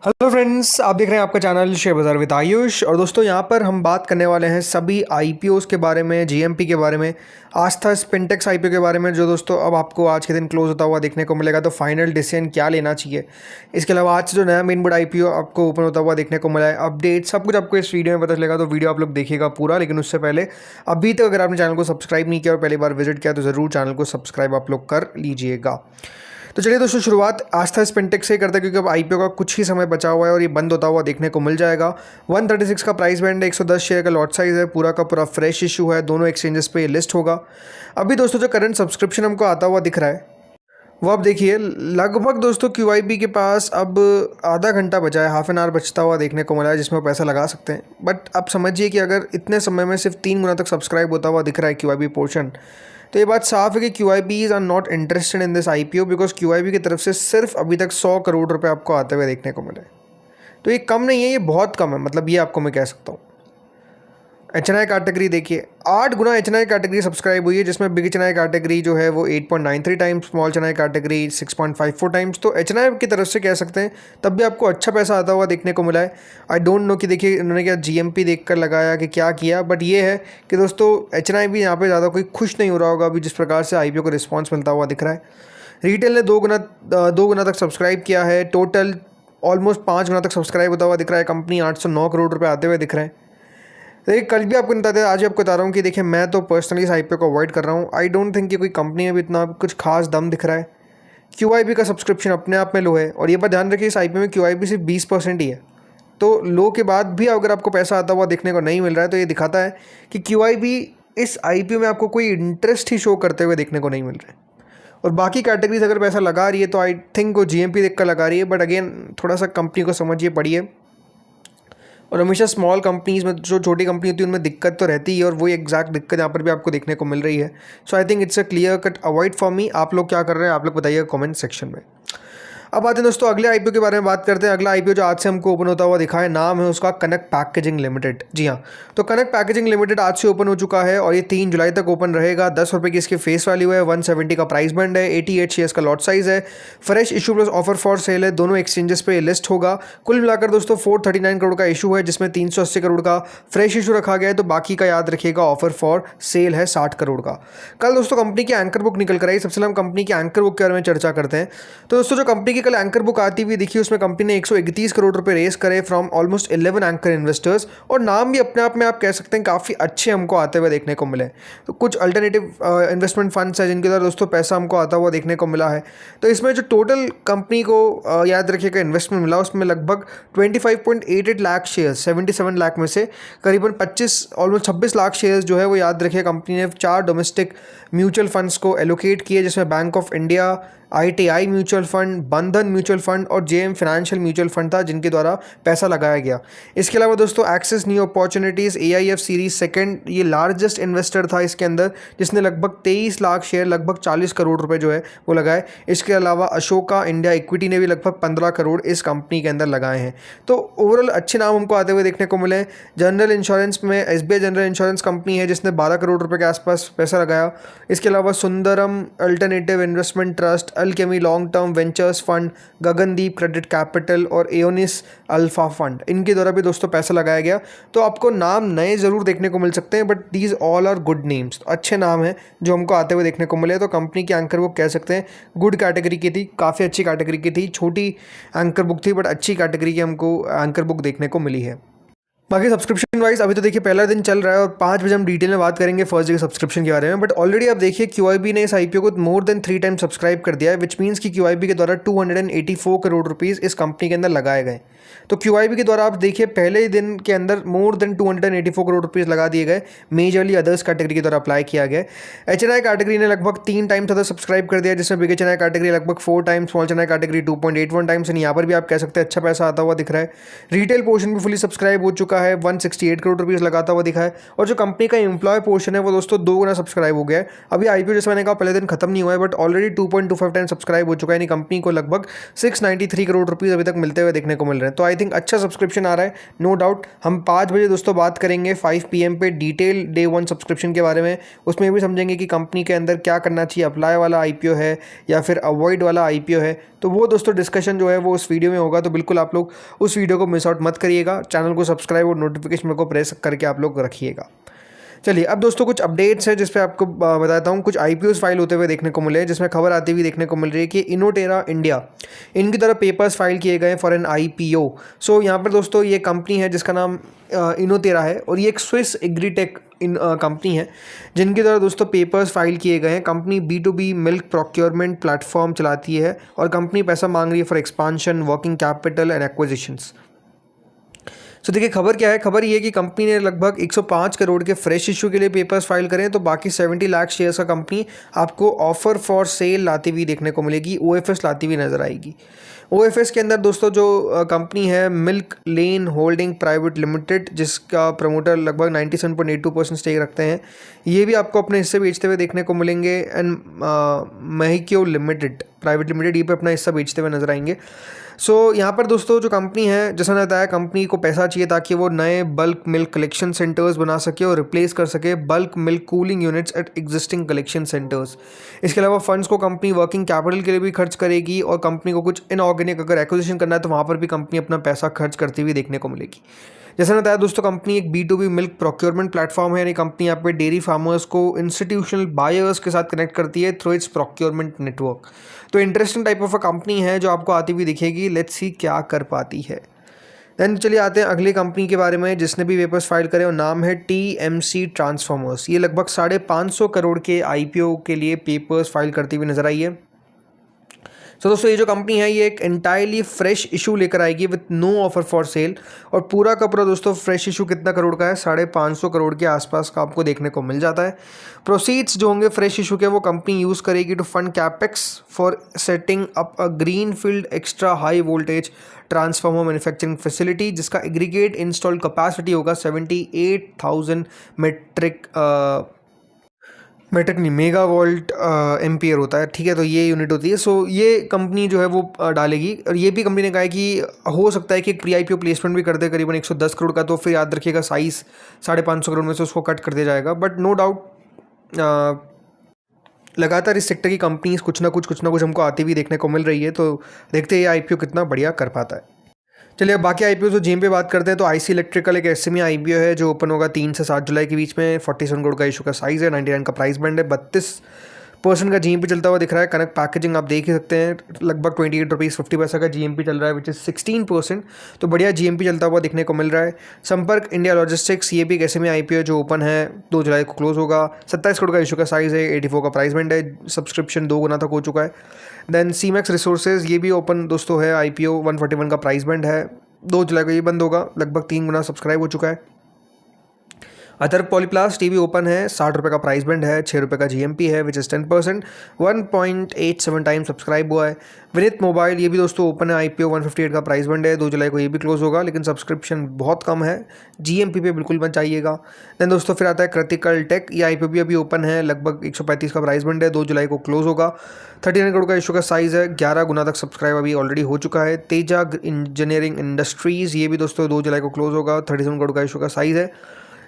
Hello friends, आप देख रहे हैं आपका चैनल शेयर बाज़ार विद आयुष। और दोस्तों यहाँ पर हम बात करने वाले हैं सभी आईपीओज़ के बारे में, जीएमपी के बारे में, आस्था स्पिनटेक्स आईपीओ के बारे में, जो दोस्तों अब आपको आज के दिन क्लोज होता हुआ देखने को मिलेगा। तो फाइनल डिसीजन क्या लेना चाहिए, इसके अलावा आज से जो नया मेन बोर्ड आईपीओ आपको ओपन होता हुआ देखने को मिला है, अपडेट सब कुछ आपको इस वीडियो में पता चलेगा। तो वीडियो आप लोग देखिएगा पूरा। लेकिन उससे पहले अभी तक अगर आपने चैनल को सब्सक्राइब नहीं किया और पहली बार विजिट किया तो ज़रूर चैनल को सब्सक्राइब आप लोग कर लीजिएगा। तो चलिए दोस्तों, शुरुआत आस्था स्पिनटेक्स से ही करते हैं, क्योंकि अब आईपीओ का कुछ ही समय बचा हुआ है और ये बंद होता हुआ देखने को मिल जाएगा। 136 का प्राइस बैंड है, 110 शेयर का लॉट साइज़ है, पूरा का पूरा फ्रेश इशू है, दोनों एक्सचेंजेस पे ये लिस्ट होगा। अभी दोस्तों जो करंट सब्सक्रिप्शन हमको आता हुआ दिख रहा है वो आप देखिए, लगभग दोस्तों क्यूआईबी के पास अब आधा घंटा बचा है, हाफ एन आवर बचता हुआ देखने को मिला है, जिसमें वो पैसा लगा सकते हैं। बट आप समझिए कि अगर इतने समय में सिर्फ 3 गुना तक सब्सक्राइब होता हुआ दिख रहा है क्यूआईबी पोर्शन, तो ये बात साफ है कि QIBs are not interested in this IPO, because QIB की तरफ से सिर्फ अभी तक 100 करोड़ रुपए आपको आते हुए देखने को मिले। तो ये कम नहीं है, ये बहुत कम है, मतलब ये आपको मैं कह सकता हूँ। एचएनआई कैटेगरी देखिए, 8 गुना एचएनआई कैटेगरी सब्सक्राइब हुई है, जिसमें बिग एचएनआई कैटेगरी जो है वो 8.93 times, small HNI category 6.54 times. तो एचएनआई की तरफ से कह सकते हैं तब भी आपको अच्छा पैसा आता हुआ देखने को मिला है। आई डोंट नो कि देखिए इन्होंने क्या जीएमपी देखकर लगाया कि क्या किया, बट ये है कि दोस्तों एचएनआई भी यहाँ पे ज़्यादा कोई खुश नहीं हो रहा होगा अभी, जिस प्रकार से आईपीओ को रिस्पॉन्स मिलता हुआ दिख रहा है। रिटेल ने 2 गुना तक सब्सक्राइब किया है, टोटल ऑलमोस्ट 5 गुना तक सब्सक्राइब होता हुआ दिख रहा है। कंपनी 809 करोड़ रुपये आते हुए दिख रहे हैं। देखिए कल भी आपको बता दें, आज भी आपको बता रहा हूँ कि देखिए मैं तो पर्सनली इस आईपीओ को अवॉइड कर रहा हूँ। आई डोंट थिंक कि कोई कंपनी में भी इतना कुछ खास दम दिख रहा है। क्यूआईबी का सब्सक्रिप्शन अपने आप में लो है, और ये बात ध्यान रखिए इस आईपीओ में क्यूआईबी सिर्फ 20% ही है। तो लो के बाद भी अगर आपको पैसा आता हुआ देखने को नहीं मिल रहा है, तो ये दिखाता है कि क्यूआईबी इस आईपीओ में आपको कोई इंटरेस्ट ही शो करते हुए देखने को नहीं मिल रहा है। और बाकी कैटेगरीज अगर पैसा लगा रही है तो आई थिंक वो जीएमपी देख कर लगा रही है। बट अगेन थोड़ा सा कंपनी को समझिए, पढ़िए। और हमेशा स्मॉल कंपनीज में, जो छोटी कंपनी होती है, उनमें दिक्कत तो रहती है, और वही एग्जैक्ट दिक्कत यहाँ पर भी आपको देखने को मिल रही है। So I think it's a clear cut avoid for me. आप लोग क्या कर रहे हैं, आप लोग बताइए कमेंट सेक्शन में। अब आते हैं दोस्तों अगले आईपीओ के बारे में बात करते हैं। अगला आईपीओ जो आज से हमको ओपन होता हुआ दिखा है, नाम है उसका कनक पैकेजिंग लिमिटेड। जी हाँ, तो कनक पैकेजिंग लिमिटेड आज से ओपन हो चुका है और ये 3 जुलाई तक ओपन रहेगा। 10 रुपये की इसकी फेस वैल्यू है, 170 का प्राइस बैंड है, 88 शेयर्स का लॉट साइज है, fresh issue plus offer for cell है, दोनों एक्सचेंजेस पे लिस्ट होगा। कुल मिलाकर दोस्तों 439 करोड़ का इशू है, जिसमें 380 करोड़ का फ्रेश इशू रखा गया है। तो बाकी का याद रखिएगा, ऑफर फॉर सेल है 60 करोड़ का। कल दोस्तों कंपनी की एंकर बुक निकल कर आई। सबसे पहले हम कंपनी की एंकर बुक के बारे में चर्चा करते हैं। तो दोस्तों जो कंपनी की कल एंकर बुक आती हुई देखिए, उसमें कंपनी ने 131 करोड़ रुपए रेस करे फ्रॉम ऑलमोस्ट 11 एंकर इन्वेस्टर्स, और नाम भी अपने आप में आप कह सकते हैं काफ़ी अच्छे हमको आते हुए देखने को मिले। तो कुछ अल्टरनेटिव इन्वेस्टमेंट फंड्स हैं जिनके द्वारा दोस्तों पैसा हमको आता हुआ देखने को मिला है। तो इसमें जो टोटल कंपनी को याद रखिएगा इन्वेस्टमेंट मिला, उसमें लगभग 25.88 लाख शेयर्स, 77 लाख में से करीबन 25 ऑलमोस्ट 26 लाख शेयर्स जो है वो याद रखिए कंपनी ने 4 डोमेस्टिक म्यूचुअल फंड्स को एलोकेट किए, जिसमें bank of India, ITI mutual fund, Bandhan mutual fund और जेएम फाइनेंशियल म्यूचुअल फंड था, जिनके द्वारा पैसा लगाया गया। इसके अलावा दोस्तों access new opportunities AIF series second, ये लार्जेस्ट इन्वेस्टर था इसके अंदर, जिसने लगभग 23 लाख शेयर, लगभग 40 करोड़ रुपए जो है वो लगाए। इसके अलावा अशोका इंडिया इक्विटी ने भी लगभग 15 करोड़ इस कंपनी के अंदर लगाए हैं। तो ओवरऑल अच्छे नाम हमको आते हुए देखने को मिले। जनरल इंश्योरेंस में एसबीआई जनरल इंश्योरेंस कंपनी है, जिसने 12 करोड़ रुपए के आसपास पैसा लगाया। इसके अलावा Sundaram alternative investment trust, Alchemy long term ventures fund, Gagandeep credit capital और एओनिस अल्फा फंड, इनके द्वारा भी दोस्तों पैसा लगाया गया। तो आपको नाम नए ज़रूर देखने को मिल सकते हैं, but these all are good names, अच्छे नाम हैं जो हमको आते हुए देखने को मिले। तो कंपनी की एंकर बुक कह सकते हैं गुड कैटेगरी की थी, काफ़ी अच्छी कैटेगरी की थी। छोटी एंकर बुक थी, बट अच्छी कैटेगरी की हमको एंकर बुक देखने को मिली है। बाकी सब्सक्रिप्शन वाइज अभी तो देखिए पहला दिन चल रहा है, और 5 बजे हम डिटेल में बात करेंगे फर्स्ट डे के सब्सक्रिप्शन के बारे में। बट ऑलरेडी आप देखिए क्यूआईबी ने इस आईपीओ को मोर देन 3 टाइम सब्सक्राइब कर दिया है, विच मीन्स कि क्यूआईबी के द्वारा 284 करोड़ रुपीज़ इस कंपनी के अंदर लगाए गए। तो क्यूआईबी के द्वारा आप देखिए पहले ही दिन के अंदर मोर देन 284 करोड़ रुपीज़ लगा दिए गए, मेजरली अदर्स कैटेगरी के द्वारा अप्लाई किया गया। एचएनआई कैटेगरी ने लगभग 3 टाइम्स अदर सब्सक्राइब कर दिया, जिसमें बिग एचएनआई कैटेगरी लगभग 4 times, small HNI category 2.81 times, यहाँ पर भी आप कह सकते हैं अच्छा पैसा आता हुआ दिख रहा है। रिटेल पोर्शन भी फुली सब्सक्राइब हो चुका चुका है, 168 करोड़ रुपीज़ लगाता हुआ दिखा है। और जो कंपनी का एम्प्लॉय पोर्शन है वो दोस्तों 2 गुना सब्सक्राइब हो गया है। अभी आईपीओ जैसे मैंने कहा पहले दिन खत्म नहीं हुआ है, बट ऑलरेडी 2.25 टाइम सब्सक्राइब हो चुका है, यानी कंपनी को लगभग 693 करोड़ रुपीज़ अभी तक मिलते हुए देखने को मिल रहे हैं। तो आई थिंक अच्छा सब्सक्रिप्शन आ रहा है, नो डाउट। हम 5 बजे दोस्तों बात करेंगे 5 PM पे डिटेल डे 1 सब्सक्रिप्शन के बारे में। उसमें भी समझेंगे कि कंपनी के अंदर क्या करना चाहिए, अप्लाई वाला आईपीओ है या फिर अवॉइड वाला आईपीओ है। तो वो दोस्तों डिस्कशन जो है वो उस वीडियो में होगा, तो बिल्कुल आप लोग उस वीडियो को मिस आउट मत करिएगा। चैनल को सब्सक्राइब और नोटिफिकेशन को प्रेस करके आप लोग रखिएगा। चलिए अब दोस्तों कुछ अपडेट्स हैं जिस पे आपको बताता हूँ। कुछ आईपीओस फाइल होते हुए देखने को मिले हैं, जिसमें खबर आती हुई देखने को मिल रही है कि इनोटेरा इंडिया, इनकी तरफ पेपर्स फाइल किए गए फॉर एन आईपीओ। सो यहाँ पर दोस्तों ये कंपनी है जिसका नाम इनोटेरा है, और ये एक स्विस एग्रीटेक कंपनी है जिनकी तरह दोस्तों पेपर्स फाइल किए गए हैं। Company B2B milk procurement platform चलाती है और कंपनी पैसा मांग रही है for expansion, working capital and acquisitions. तो देखिए खबर क्या है, खबर ये है कि कंपनी ने लगभग 105 करोड़ के फ्रेश इशू के लिए पेपर्स फाइल करें, तो बाकी 70 लाख शेयर्स का कंपनी आपको ऑफर फॉर सेल लाती हुई देखने को मिलेगी, OFS लाती हुई नजर आएगी। OFS के अंदर दोस्तों जो कंपनी है मिल्क लेन होल्डिंग प्राइवेट लिमिटेड, जिसका प्रमोटर लगभग 97.82% स्टेक रखते हैं, ये भी आपको अपने हिस्से बेचते हुए देखने को मिलेंगे। एंड महिक्यो लिमिटेड प्राइवेट लिमिटेड ये पे अपना हिस्सा बेचते हुए नजर आएंगे। सो यहाँ पर दोस्तों जो कंपनी है, जैसा मैंने बताया, कंपनी को पैसा चाहिए ताकि वो नए बल्क मिल्क कलेक्शन सेंटर्स बना सके और रिप्लेस कर सके bulk milk cooling units at existing collection centres. इसके अलावा फंड्स को कंपनी वर्किंग कैपिटल के लिए भी खर्च करेगी, और कंपनी को कुछ इनऑर्गेनिक अगर एक्विजिशन करना है तो वहाँ पर भी कंपनी अपना पैसा खर्च करती हुई देखने को मिलेगी। जैसा मैंने बताया दोस्तों, कंपनी एक B2B मिल्क प्रोक्योरमेंट प्लेटफॉर्म है, यानी कंपनी यहाँ पे डेयरी फार्मर्स को इंस्टीट्यूशनल बायर्स के साथ कनेक्ट करती है थ्रू इट्स प्रोक्योरमेंट नेटवर्क। तो interesting type of a company है जो आपको आती हुई दिखेगी। लेट्स सी क्या कर पाती है। देन चलिए आते हैं अगली कंपनी के बारे में जिसने भी पेपर्स फाइल करे, और नाम है TMC ट्रांसफॉर्मर्स। ये लगभग 550 करोड़ के IPO के लिए पेपर्स फाइल करती हुई नजर आई है। तो दोस्तों ये जो कंपनी है ये एक एंटायरली फ्रेश इशू लेकर आएगी with no offer for sale, और पूरा का पूरा दोस्तों फ्रेश इशू कितना करोड़ का है, 550 करोड़ के आसपास का आपको देखने को मिल जाता है। प्रोसीड्स जो होंगे फ्रेश इशू के वो कंपनी यूज़ करेगी to fund capex for setting up a green field extra high voltage transformer manufacturing facility, जिसका एग्रीगेट इंस्टॉल्ड कैपेसिटी होगा 78,000 मेट्रिक नहीं मेगा वोल्ट एम्पियर होता है, ठीक है। तो ये यूनिट होती है। सो ये कंपनी जो है वो डालेगी, और ये भी कंपनी ने कहा है कि हो सकता है कि एक प्री-IPO प्लेसमेंट भी कर दे करीबन 110 करोड़ का, तो फिर याद रखिएगा साइज़ 550 करोड़ में से उसको कट कर दिया जाएगा। बट नो डाउट लगातार इस सेक्टर की कंपनीज कुछ ना कुछ हमको आती हुई देखने को मिल रही है, तो देखते हैं ये IPO कितना बढ़िया कर पाता है। चलिए अब बाकी IPO जो जेम पे बात करते हैं, तो IC इलेक्ट्रिकल एक SME IPO है जो ओपन होगा 3 से 7 जुलाई के बीच में। 47 करोड़ का इशू का साइज़ है, 99 का प्राइस बैंड है, 32% का GMP चलता हुआ दिख रहा है। कनक पैकेजिंग आप देख ही सकते हैं, लगभग 28 रुपीज़ 50 पैसा का GMP चल रहा है, विच इज़ 16%, तो बढ़िया GMP चलता हुआ दिखने को मिल रहा है। संपर्क इंडिया लॉजिस्टिक्स ये भी एक SME IPO है जो ओपन है, 2 जुलाई को क्लोज होगा। 27 करोड़ का इशू का साइज़ है, 84 का प्राइस बैंड है, सब्सक्रिप्शन 2 गुना तक हो चुका है। देन सीमेक्स रिसोर्सेज ये भी ओपन दोस्तों है IPO, 141 का प्राइस बैंड है, 2 जुलाई को ये बंद होगा, लगभग 3 गुना सब्सक्राइब हो चुका है। अदर पॉलीप्लास्ट टीवी ओपन है, 60 रुपये का प्राइस बैंड है, 6 रुपये का GMP है, विच इज़ 10%, 1.87 टाइम सब्सक्राइब हुआ है। विनीत मोबाइल ये भी दोस्तों ओपन है IPO, 158 का प्राइस बैंड है, 2 जुलाई को ये भी क्लोज होगा, लेकिन सब्सक्रिप्शन बहुत कम है, GMP पे बिल्कुल मत जाइएगा। देन दोस्तों फिर आता है क्रिटिकल टेक, ये IPO भी अभी ओपन है, लगभग 135 का प्राइस बैंड है, 2 जुलाई को क्लोज होगा। 39 करोड़ का इशू का साइज़ है, 11 गुना तक सब्सक्राइब अभी ऑलरेडी हो चुका है। तेजा इंजीनियरिंग इंडस्ट्रीज़ ये भी दोस्तों 2 जुलाई को क्लोज होगा, 37 करोड़ का इशू का साइज़ है,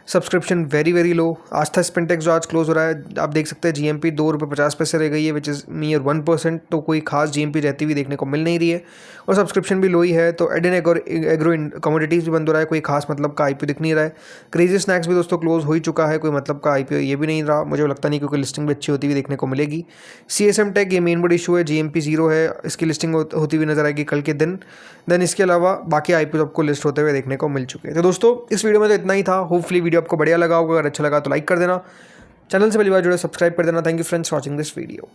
सब्सक्रिप्शन वेरी लो। आस्था स्पिनटेक्स जो आज क्लोज हो रहा है, आप देख सकते हैं GMP 2 रुपये 50 पैसे रह गई है, विच इज़ नियर 1%, तो कोई खास GMP रहती हुई देखने को मिल नहीं रही है, और सब्सक्रिप्शन भी लो ही है। तो एडेन एग्रो कमोडिटीज़ भी बंद हो रहा है, कोई खास मतलब का IPO दिख नहीं रहा है। क्रेजी स्नैक्स भी दोस्तों क्लोज हो ही चुका है, कोई मतलब का IPO ये भी नहीं रहा, मुझे लगता नहीं, क्योंकि लिस्टिंग भी अच्छी होती हुई देखने को मिलेगी। CSM टेक ये मेन बोर्ड इशू है, GMP 0 है, इसकी लिस्टिंग होती हुई नजर आएगी कल के दिन। देन इसके अलावा बाकी IPO आपको लिस्ट होते हुए देखने को मिल चुके हैं। तो दोस्तों इस वीडियो में तो इतना ही था, होपफुली वीडियो आपको बढ़िया लगा होगा, अगर अच्छा लगा तो लाइक कर देना, चैनल से पहली बार जुड़े सब्सक्राइब कर देना। Thank you friends watching this video.